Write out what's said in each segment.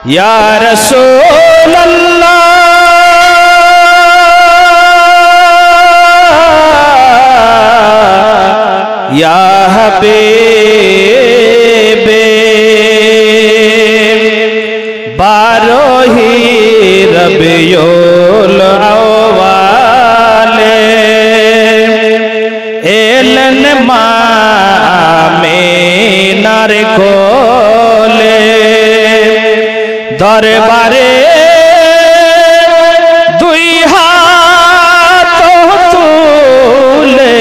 या रसूल अल्लाह या हबीबे बारोही रबियुल अव्वाले एलन आमीनार कोले दरबारे दुई हाथ तुले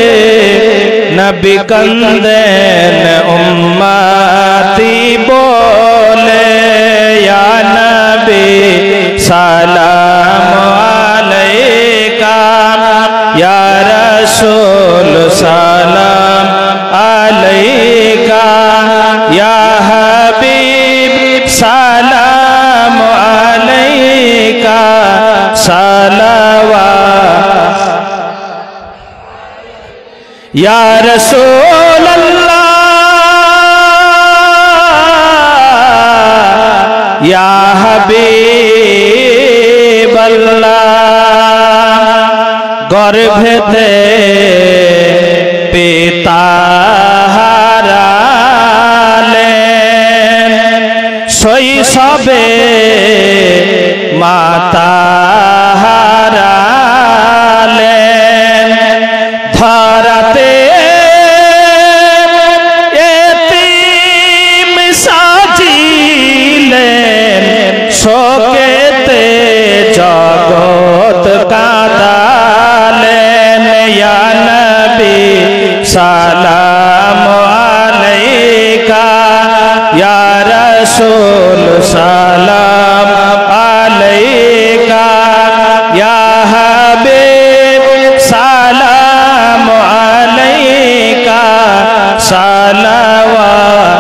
नबी कंदेन उम्मती बोले या नबी सलाम अलैका या रसूल सलाम अलैका या हबीब सलाम अलैका सलावत या रसूल अल्लाह या हबीब अल्लाह गर्भेते पिता हारालेन शैशवे माता हारालेन धराते यतीम साजिलेन शोकेते जगत कादालेन या नबी सलाम अलैका या रसूल सलाम अलैका या हबीब सलाम अलैका सलावतुल्लाह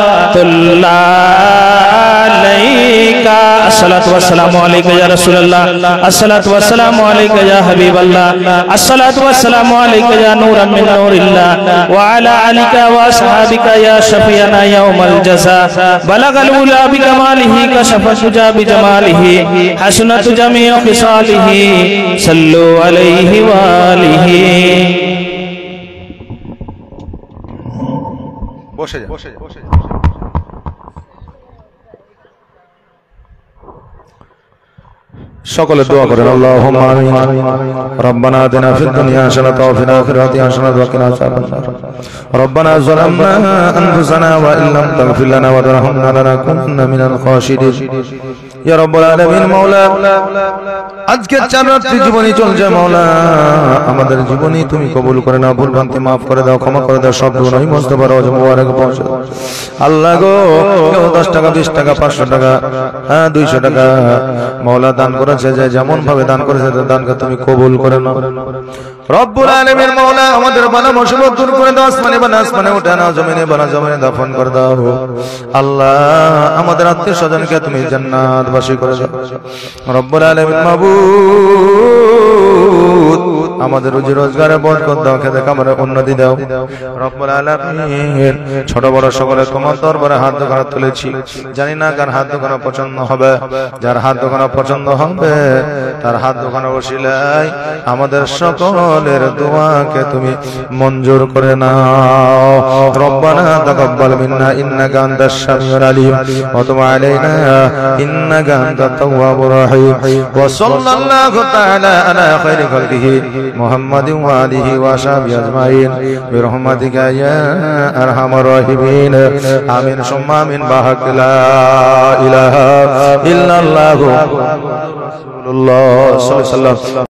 अलैका अस्सलातु वस्सलामु अलैका या रसूलल्लाह अस्सलातु वस्सलामु अलैका या हबीबल्लाह अस्सलातु वस्सलामु अलैका या नूरम मिन नूरिल्लाह व अला आलिका व अस्हाबिका या शफीअना यौमल जज़ा बलगल उला बिकमालिही कशफत तुजा बिजमालिही हसनत जमीउ खिसालिही सल्लु अलैहि व आलिहि বসে যা সকলে দোয়া করেন আল্লাহুম্মা আমিন রব্বানা আতিনা ফিদ দুনিয়া হাসানাতাও ওয়া ফিল আখিরাতি হাসানাতাও ওয়া কিনা আযাবান্নার রব্বানা যালামনা আনফুসানা ওয়া ইল্লাম তাগফির লানা ওয়া তারহামনা লানাকুন্না মিনাল খাশিরিন ইয়া রাব্বুল আলামিন মাওলা আজকের চার রাত্রি জীবনী চলছে মাওলা আমাদের জীবনী তুমি কবুল করে নাও ভুল ভ্রান্তি maaf করে দাও ক্ষমা করে দাও সব গুনাহ মুস্তফা রওজ মুবারক পৌঁছে দাও আল্লাহ গো কেউ 10 টাকা 20 টাকা 500 টাকা 200 টাকা মাওলা দান করেছে যে যেমন ভাবে দান করেছে দানকে তুমি কবুল করে নাও রব্বুল আলামিন মাওলা আমাদের বানা মুসিবত দূর করে দাও আসমানে বানা আসমানে উঠা নাও জমিনে বানা জমিনে দাফন করে দাও আল্লাহ আমাদের আত্মীয় স্বজনকে তুমি জান্নাতবাসী করে দাও রব্বুল আলামিন মাবুদ আমাদের রুজি রোজগারে বরকত দাও খেতে কামরে উন্নতি দাও রব্বুল আলামিন ছোট বড় সকলের তোমার দরবারে হাত ধরে তুলেছি জানি না কার হাত ধরে পছন্দ হবে যার হাত ধরে পছন্দ হবে তার হাত ধরে ওসিলায় আমাদের সকলের দোয়াকে তুমি মঞ্জুর করে নাও রব্বানা তাকাব্বাল মিন্না ইন্নাকা আনতাস সামিউল আলিম ওয়া তুব আলাইনা ইন্নাকা আনতাত তাওয়াবুর রহিম ওয়া সাল্লাল্লাহু তাআলা আলা খায়রি খালকিহি মুহাম্মাদিন ওয়া আলিহি ওয়া সাহবিহি আজমাইন বিরহমাতিকা ইয়া আরহামার রাহিমিন আমিন সুম্মা আমিন বাহাক লা ইলাহা ইল্লাল্লাহু রাসূলুল্লাহ সাল্লাল্লাহু আলাইহি ওয়াসাল্লাম